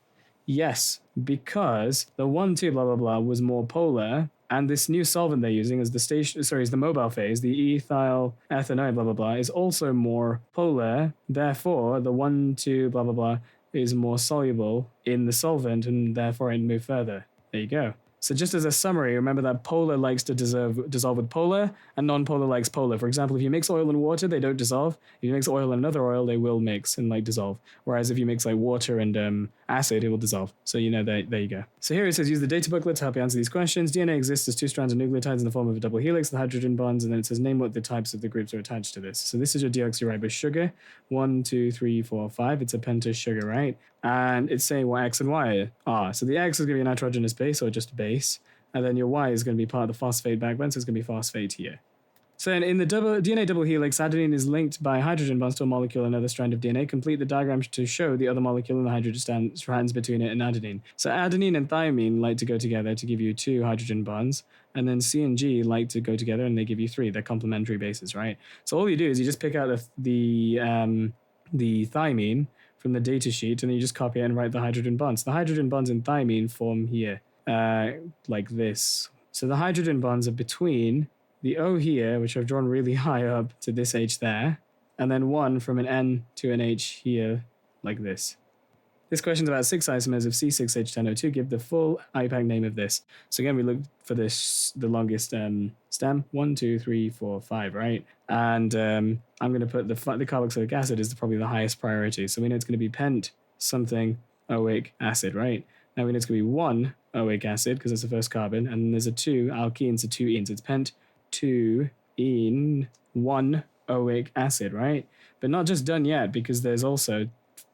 Yes, because the 1,2 blah blah blah was more polar, and this new solvent they're using is the mobile phase, the ethyl ethanoate blah blah blah, is also more polar. Therefore, the 1,2 blah blah blah is more soluble in the solvent, and therefore it moved further. There you go. So just as a summary, remember that polar likes to dissolve with polar, and non-polar likes polar. For example, if you mix oil and water, they don't dissolve. If you mix oil and another oil, they will mix and dissolve. Whereas if you mix water and acid, it will dissolve. So there you go. So here it says, use the data booklet to help you answer these questions. DNA exists as two strands of nucleotides in the form of a double helix, the hydrogen bonds, and then it says, name what the types of the groups are attached to this. So this is your deoxyribose sugar. 1, 2, 3, 4, 5. It's a pentose sugar, right? And it's saying what X and Y are. So the X is going to be a nitrogenous base, or just a base. And then your Y is going to be part of the phosphate backbone, so it's going to be phosphate here. So in the DNA double helix, adenine is linked by hydrogen bonds to a molecule and another strand of DNA. Complete the diagram to show the other molecule and the hydrogen strands between it and adenine. So adenine and thymine like to go together to give you 2 hydrogen bonds. And then C and G like to go together and they give you 3. They're complementary bases, right? So all you do is you just pick out the thymine from the data sheet, and then you just copy it and write the hydrogen bonds. The hydrogen bonds in thymine form here, like this. So the hydrogen bonds are between the O here, which I've drawn really high up, to this H there, and then 1 from an N to an H here, like this. This question is about 6 isomers of C6H10O2. Give the full IUPAC name of this. So again, we look for the longest stem. 1, 2, 3, 4, 5, right? And I'm going to put the carboxylic acid is probably the highest priority. So we know it's going to be pent something oic acid, right? Now we know it's going to be 1 oic acid because it's the first carbon, and there's a 2 alkene, so 2 enes. It's pent 2 ene 1 oic acid, right? But not just done yet, because there's also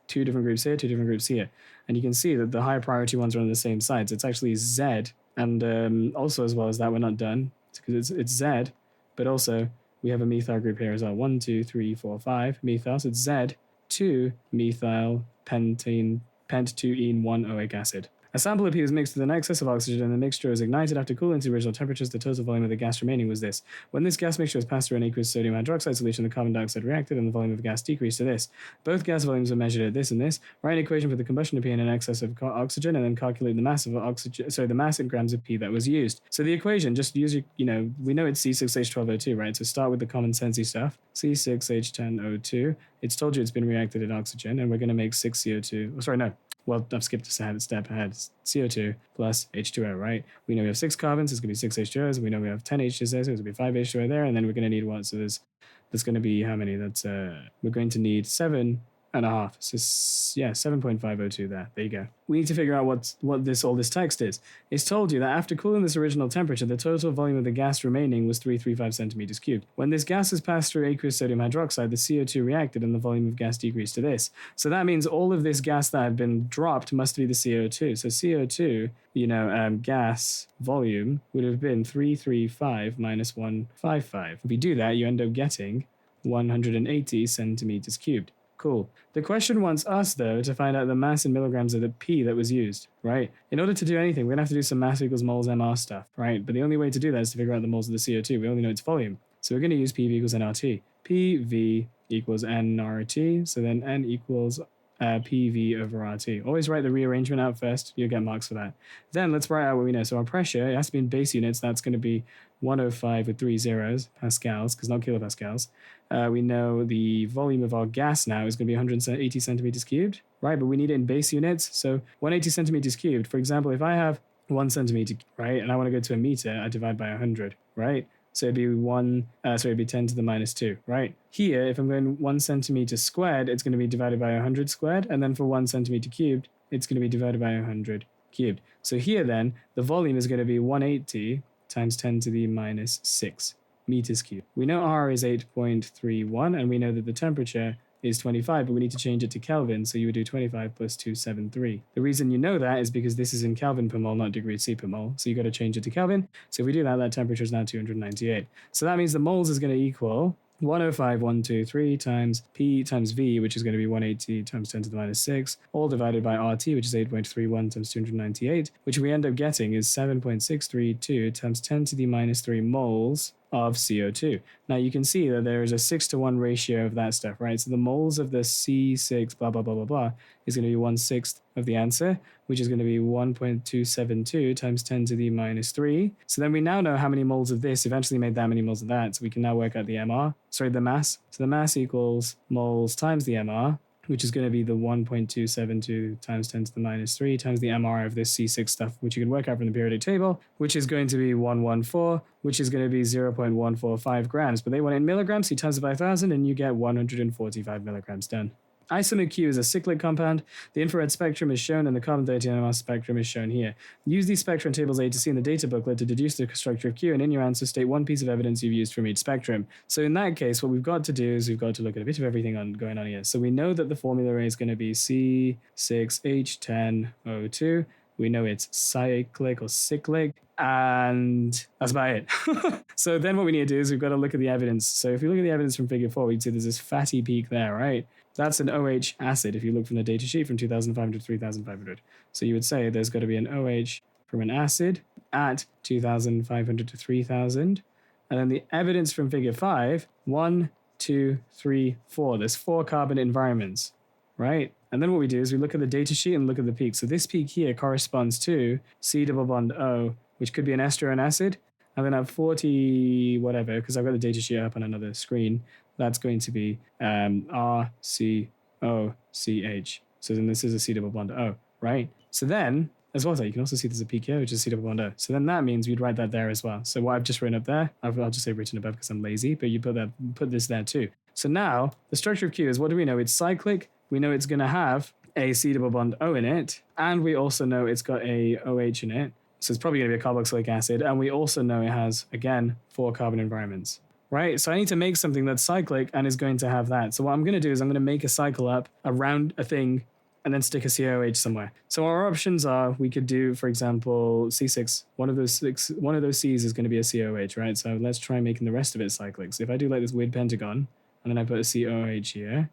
2 different groups here, 2 different groups here. And you can see that the higher priority ones are on the same sides. It's actually Z. And also, as well as that, we're not done, because it's Z, but also we have a methyl group here as well. 1, 2, 3, 4, 5 methyl. So it's Z, 2 methyl pentene, pent 2 ene 1 oic acid. A sample of P was mixed with an excess of oxygen, and the mixture was ignited. After cooling to original temperatures, the total volume of the gas remaining was this. When this gas mixture was passed through an aqueous sodium hydroxide solution, the carbon dioxide reacted, and the volume of the gas decreased to this. Both gas volumes were measured at this and this. Write an equation for the combustion of P in an excess of oxygen, and then calculate the mass of oxygen. So the mass in grams of P that was used. So the equation, just use we know it's C6H12O2, right? So start with the common sensey stuff. C6H10O2. It's told you it's been reacted in oxygen, and we're going to make 6 CO2. Oh, sorry, no. Well, I've skipped a step ahead. It's CO2 plus H2O, right? We know we have 6 carbons, it's going to be 6 H2Os, and we know we have 10 H2Os, so it's going to be 5 H2O there, and then we're going to need what? So there's going to be how many? We're going to need 7.5. So yeah, 7.502 there. There you go. We need to figure out what all this text is. It's told you that after cooling this original temperature, the total volume of the gas remaining was 335 centimeters cubed. When this gas is passed through aqueous sodium hydroxide, the CO2 reacted and the volume of gas decreased to this. So that means all of this gas that had been dropped must be the CO2. So CO2, gas volume would have been 335 minus 155. If we do that, you end up getting 180 centimeters cubed. Cool. The question wants us, though, to find out the mass in milligrams of the P that was used, right? In order to do anything, we're going to have to do some mass equals moles MR stuff, right? But the only way to do that is to figure out the moles of the CO2. We only know its volume. So we're going to use PV equals nRT. PV equals nRT. So then N equals PV over RT. Always write the rearrangement out first. You'll get marks for that. Then let's write out what we know. So our pressure, it has to be in base units. That's going to be 105 with 3 zeros, pascals, because not kilopascals. We know the volume of our gas now is going to be 180 centimeters cubed, right? But we need it in base units. So 180 centimeters cubed. For example, if I have 1 centimeter, right, and I want to go to a meter, I divide by 100, right? So it'd be it'd be 10 to the minus 2, right? Here, if I'm going 1 centimeter squared, it's going to be divided by 100 squared. And then for 1 centimeter cubed, it's going to be divided by 100 cubed. So here then, the volume is going to be 180 times 10 to the minus 6 meters cubed. We know R is 8.31, and we know that the temperature is 25, but we need to change it to Kelvin, so you would do 25 plus 273. The reason you know that is because this is in Kelvin per mole, not degrees C per mole, so you got to change it to Kelvin. So if we do that, that temperature is now 298. So that means the moles is going to equal 105,123 times P times V, which is going to be 180 times 10 to the minus 6, all divided by RT, which is 8.31 times 298, which we end up getting is 7.632 times 10 to the minus 3 moles of CO2. Now you can see that there is a 6-to-1 ratio of that stuff, right? So the moles of the C6 blah, blah, blah, blah, blah is going to be 1/6 of the answer, which is going to be 1.272 times 10 to the minus 3. So then we now know how many moles of this eventually made that many moles of that. So we can now work out the mass. So the mass equals moles times the MR, which is going to be the 1.272 times 10 to the minus 3 times the MR of this C6 stuff, which you can work out from the periodic table, which is going to be 114, which is going to be 0.145 grams. But they want it in milligrams, so you times it by 1,000, and you get 145 milligrams done. Isomer Q is a cyclic compound. The infrared spectrum is shown, and the carbon-13 NMR spectrum is shown here. Use these spectrum tables A to C in the data booklet to deduce the structure of Q, and in your answer, state one piece of evidence you've used from each spectrum. So in that case, what we've got to do is we've got to look at a bit of everything going on here. So we know that the formula is going to be C6H10O2. We know it's cyclic or cyclic, and that's about it. So then what we need to do is we've got to look at the evidence. So if you look at the evidence from figure 4, we'd see there's this fatty peak there, right? That's an OH acid if you look from the data sheet from 2,500 to 3,500. So you would say there's got to be an OH from an acid at 2,500 to 3,000. And then the evidence from figure 5, 1, 2, 3, 4. There's 4 carbon environments, right? And then what we do is we look at the data sheet and look at the peak. So this peak here corresponds to C double bond O, which could be an ester or an acid. And then at 40 whatever, because I've got the data sheet up on another screen, that's going to be RCOCH. So then this is a C double bond O, right? So then, as well as that, you can also see there's a peak here, which is C double bond O. So then that means we'd write that there as well. So what I've just written up there, I'll just say written above because I'm lazy, but you put this there too. So now the structure of Q is, what do we know? It's cyclic. We know it's going to have a C double bond O in it, and we also know it's got a OH in it. So it's probably going to be a carboxylic acid, and we also know it has, again, 4 carbon environments, right? So I need to make something that's cyclic and is going to have that. So what I'm going to do is I'm going to make a cycle up around a thing and then stick a COH somewhere. So our options are, we could do, for example, C6. One of those C's is going to be a COH, right? So let's try making the rest of it cyclic. So if I do like this weird pentagon, and then I put a COH here,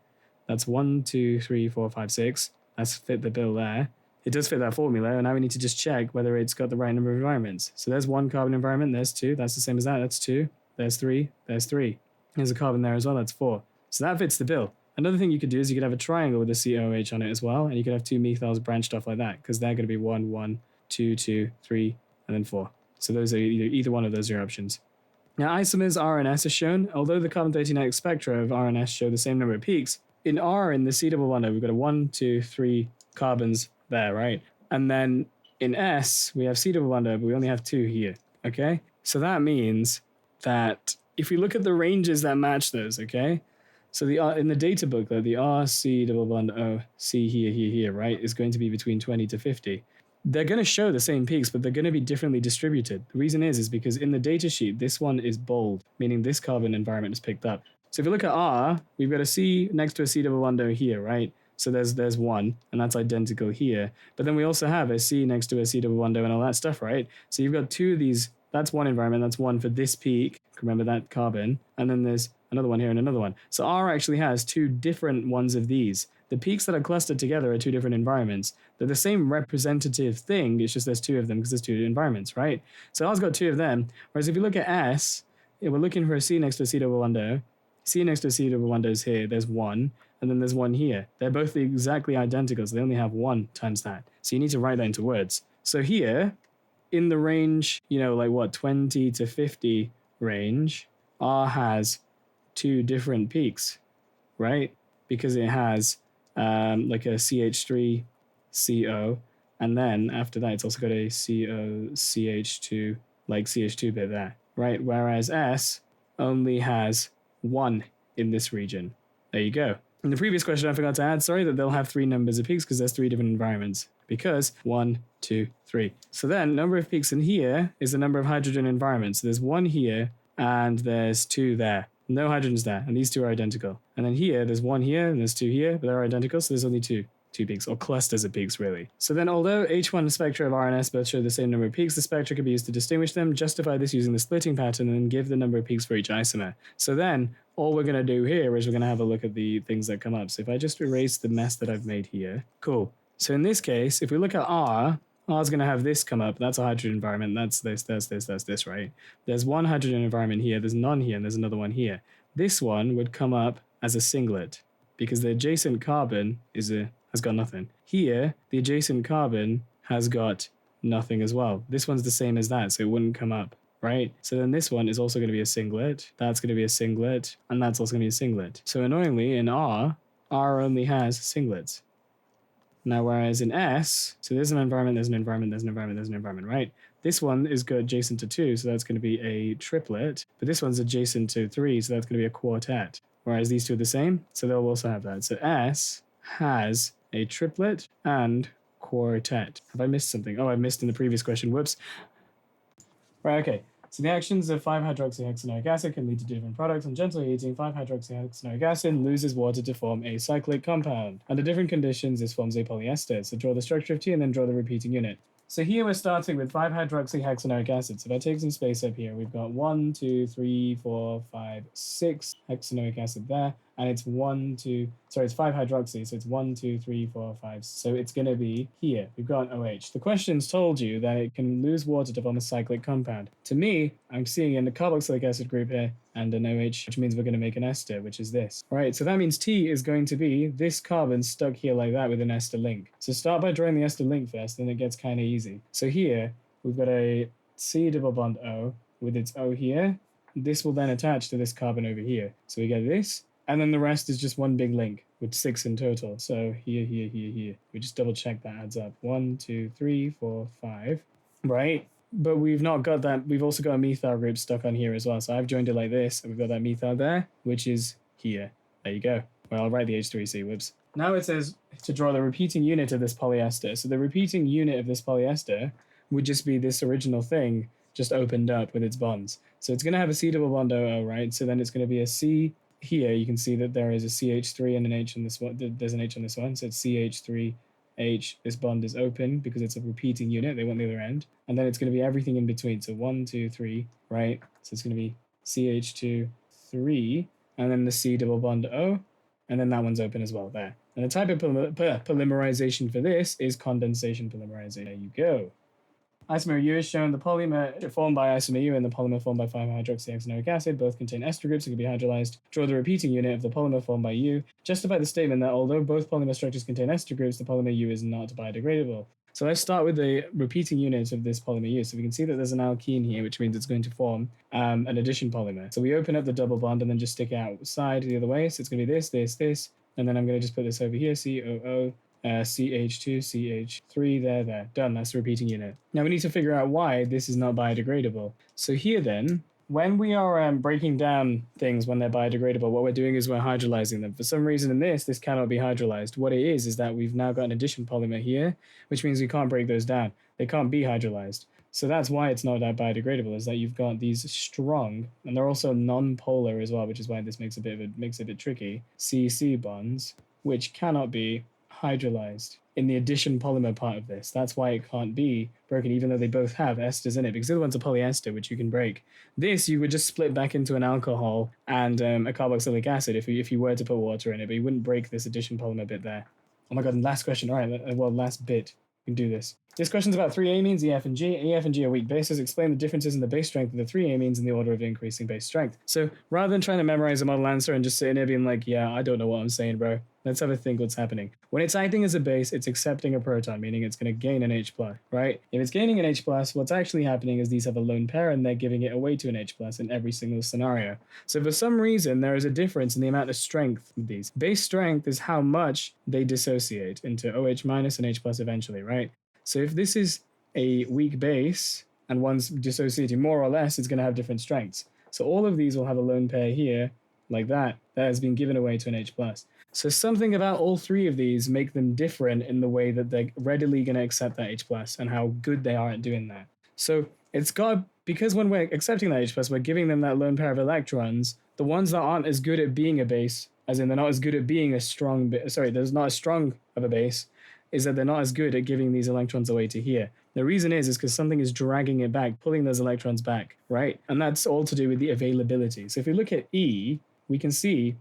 that's 1, 2, 3, 4, 5, 6. That's fit the bill there. It does fit that formula, and now we need to just check whether it's got the right number of environments. So there's 1 carbon environment, there's 2, that's the same as that, that's 2, there's 3, there's 3. There's a carbon there as well, that's 4. So that fits the bill. Another thing you could do is you could have a triangle with a COH on it as well, and you could have 2 methyls branched off like that, because they're going to be 1, 1, 2, 2, 3, and then 4. So those are either one of those are your options. Now isomers R and S are shown. Although the carbon-13 spectra of R and S show the same number of peaks, in R, in the C double bond O, we've got a 1, 2, 3 carbons there, right? And then in S, we have C double bond O, but we only have 2 here, okay? So that means that if we look at the ranges that match those, okay? So in the data booklet, the R, C double bond O, C here, right, is going to be between 20 to 50. They're going to show the same peaks, but they're going to be differently distributed. The reason is because in the data sheet, this one is bold, meaning this carbon environment is picked up. So if you look at R, we've got a C next to a C double bond O here, right? So there's 1, and that's identical here. But then we also have a C next to a C double bond O and all that stuff, right? So you've got 2 of these. That's 1 environment. That's 1 for this peak. Remember that carbon. And then there's another one here and another one. So R actually has 2 different ones of these. The peaks that are clustered together are 2 different environments. They're the same representative thing. It's just there's 2 of them because there's 2 environments, right? So R's got 2 of them. Whereas if you look at S, we're looking for a C next to a C double bond O. C next to C double bond is here. There's one, and then there's one here. They're both exactly identical, so they only have one times that. So you need to write that into words. So here, in the range, like what, 20 to 50 range, R has two different peaks, right? Because it has like a CH3CO, and then after that, it's also got a COCH2, like CH2 bit there, right? Whereas S only has one in this region. There you go. In the previous question, I forgot to add, sorry, that they'll have three numbers of peaks because there's three different environments. Because 1, 2, 3. So then, number of peaks in here is the number of hydrogen environments. So there's one here, and there's two there. No hydrogens there, and these two are identical. And then here, there's one here, and there's two here, but they're identical, so there's only two peaks, or clusters of peaks, really. So then, although H1 spectra of R and S both show the same number of peaks, the spectra can be used to distinguish them. Justify this using the splitting pattern, and then give the number of peaks for each isomer. So then, all we're going to do here is we're going to have a look at the things that come up. So if I just erase the mess that I've made here, cool. So in this case, if we look at R, R's going to have this come up. That's a hydrogen environment. That's this, right? There's one hydrogen environment here. There's none here, and there's another one here. This one would come up as a singlet because the adjacent carbon has got nothing. Here, the adjacent carbon has got nothing as well. This one's the same as that, so it wouldn't come up, right? So then this one is also going to be a singlet. That's going to be a singlet, and that's also going to be a singlet. So annoyingly, in R only has singlets. Now, whereas in S, so there's an environment, there's an environment, there's an environment, there's an environment, right? This one is adjacent to 2, so that's going to be a triplet. But this one's adjacent to 3, so that's going to be a quartet. Whereas these two are the same, so they'll also have that. So S has a triplet and quartet. Have I missed something? Oh, I missed in the previous question. Whoops. Right, okay. So the actions of 5-hydroxyhexanoic acid can lead to different products. On gently heating, 5-hydroxyhexanoic acid loses water to form a cyclic compound. Under different conditions, this forms a polyester. So draw the structure of T and then draw the repeating unit. So here we're starting with 5-hydroxyhexanoic acid. So if I take some space up here, we've got 1, 2, 3, 4, 5, 6 hexanoic acid there. And it's 5-hydroxy, so it's 1, 2, 3, 4, 5. So it's going to be here. We've got an OH. The question's told you that it can lose water to form a cyclic compound. To me, I'm seeing in the carboxylic acid group here and an OH, which means we're going to make an ester, which is this. All right, so that means T is going to be this carbon stuck here like that with an ester link. So start by drawing the ester link first, then it gets kind of easy. So here, we've got a C double bond O with its O here. This will then attach to this carbon over here. So we get this. And then the rest is just one big link with 6 in total. So here. We just double check that adds up. 1, 2, 3, 4, 5. Right? But we've not got that. We've also got a methyl group stuck on here as well. So I've joined it like this. And we've got that methyl there, which is here. There you go. Well, I'll write the H3C. Whoops. Now it says to draw the repeating unit of this polyester. So the repeating unit of this polyester would just be this original thing just opened up with its bonds. So it's going to have a C double bond OO, right? So then it's going to be a C. Here you can see that there is a CH3 and an H on this one. There's an H on this one, so it's CH3H. This bond is open because it's a repeating unit. They want the other end. And then it's going to be everything in between. So 1, 2, 3, right? So it's going to be CH2, 3, and then the C double bond O, and then that one's open as well there. And the type of polymerization for this is condensation polymerization. There you go. Isomer U is shown. The polymer formed by isomer U and the polymer formed by 5-hydroxyhexanoic acid both contain ester groups and can be hydrolyzed. Draw the repeating unit of the polymer formed by U. Justify the statement that although both polymer structures contain ester groups, the polymer U is not biodegradable. So let's start with the repeating unit of this polymer U. So we can see that there's an alkene here, which means it's going to form an addition polymer. So we open up the double bond and then just stick it outside the other way. So it's going to be this, and then I'm going to just put this over here, COO. CH2, CH3, there. Done, that's the repeating unit. Now we need to figure out why this is not biodegradable. So here then, when we are breaking down things when they're biodegradable, what we're doing is we're hydrolyzing them. For some reason in this cannot be hydrolyzed. What it is that we've now got an addition polymer here, which means we can't break those down. They can't be hydrolyzed. So that's why it's not that biodegradable, is that you've got these strong, and they're also non-polar as well, which is why this makes it a bit tricky, CC bonds, which cannot be hydrolyzed in the addition polymer part of this. That's why it can't be broken, even though they both have esters in it, because the other one's a polyester, which you can break. This you would just split back into an alcohol and a carboxylic acid if you were to put water in it, but you wouldn't break this addition polymer bit there. Oh my god, and last question. All right, well, last bit. We can do this. This question's about three amines, EF and G. EF and G are weak bases. Explain the differences in the base strength of the three amines in the order of increasing base strength. So rather than trying to memorize a model answer and just sitting there being like, yeah, I don't know what I'm saying, bro. Let's have a think what's happening. When it's acting as a base, it's accepting a proton, meaning it's going to gain an H+, right? If it's gaining an H+, what's actually happening is these have a lone pair and they're giving it away to an H+ in every single scenario. So for some reason, there is a difference in the amount of strength of these. Base strength is how much they dissociate into OH- and H+ eventually, right? So if this is a weak base and one's dissociating more or less, it's going to have different strengths. So all of these will have a lone pair here, like that has been given away to an H+. So something about all three of these make them different in the way that they're readily going to accept that H+ and how good they are at doing that. So it's got, because when we're accepting that H+, we're giving them that lone pair of electrons, the ones that aren't as good at being a base, as in they're not as good at being a strong, there's not as strong of a base, is that they're not as good at giving these electrons away to here. The reason is because something is dragging it back, pulling those electrons back, right? And that's all to do with the availability. So if we look at E, we can see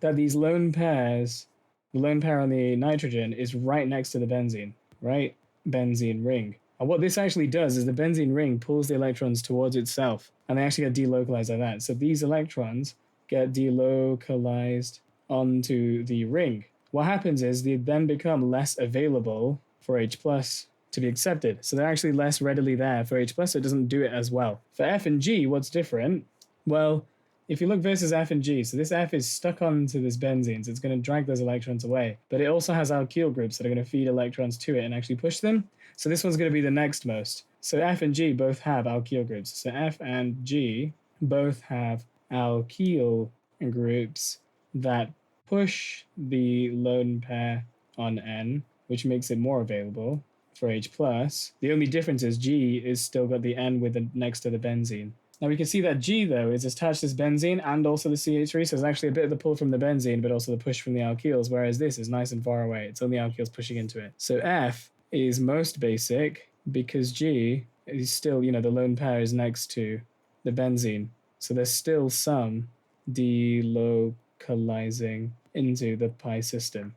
that these lone pairs, the lone pair on the nitrogen is right next to the benzene, right? Benzene ring. And what this actually does is the benzene ring pulls the electrons towards itself, and they actually get delocalized like that. So these electrons get delocalized onto the ring. What happens is they then become less available for H+ to be accepted. So they're actually less readily there for H+, so it doesn't do it as well. For F and G, what's different? Well, if you look versus F and G, so this F is stuck onto this benzene, so it's going to drag those electrons away. But it also has alkyl groups that are going to feed electrons to it and actually push them. So this one's going to be the next most. So F and G both have alkyl groups. So F and G both have alkyl groups that push the lone pair on N, which makes it more available for H+. The only difference is G is still got the N with the next to the benzene. Now we can see that G, though, is attached to this benzene and also the CH3, so there's actually a bit of the pull from the benzene, but also the push from the alkyls, whereas this is nice and far away. It's only alkyls pushing into it. So F is most basic because G is still, the lone pair is next to the benzene. So there's still some delocalizing into the pi system.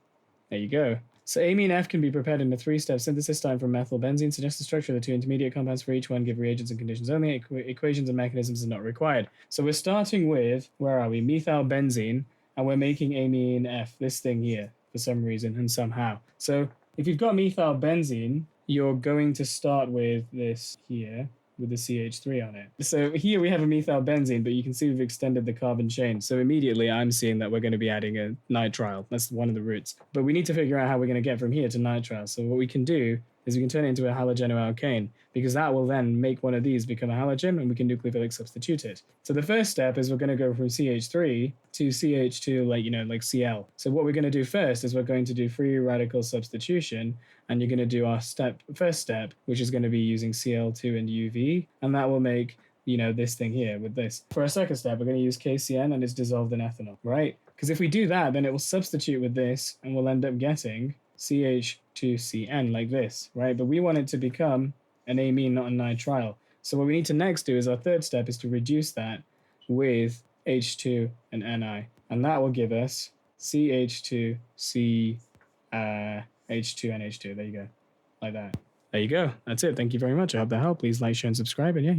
There you go. So amine F can be prepared in a three-step synthesis starting from methylbenzene. Suggest the structure of the two intermediate compounds for each one. Give reagents and conditions only. Equations and mechanisms are not required. So we're starting with, where are we? Methylbenzene, and we're making amine F, this thing here, for some reason and somehow. So if you've got methylbenzene, you're going to start with this here, with the CH3 on it. So here we have a methylbenzene, but you can see we've extended the carbon chain. So immediately I'm seeing that we're going to be adding a nitrile. That's one of the roots. But we need to figure out how we're going to get from here to nitrile. So what we can do is we can turn it into a halogenoalkane, because that will then make one of these become a halogen, and we can nucleophilic substitute it. So the first step is we're going to go from CH3 to CH2, like Cl. So what we're going to do first is we're going to do free radical substitution, and you're going to do our first step, which is going to be using Cl2 and UV, and that will make, this thing here with this. For our second step, we're going to use KCN, and it's dissolved in ethanol, right? Because if we do that, then it will substitute with this, and we'll end up getting CH2CN like this, right? But we want it to become an amine, not a nitrile. So what we need to next do is our third step is to reduce that with H2 and Ni. And that will give us CH2C H2 and H2. There you go. Like that. There you go. That's it. Thank you very much. I hope that helped. Please like, share, and subscribe. And yeah,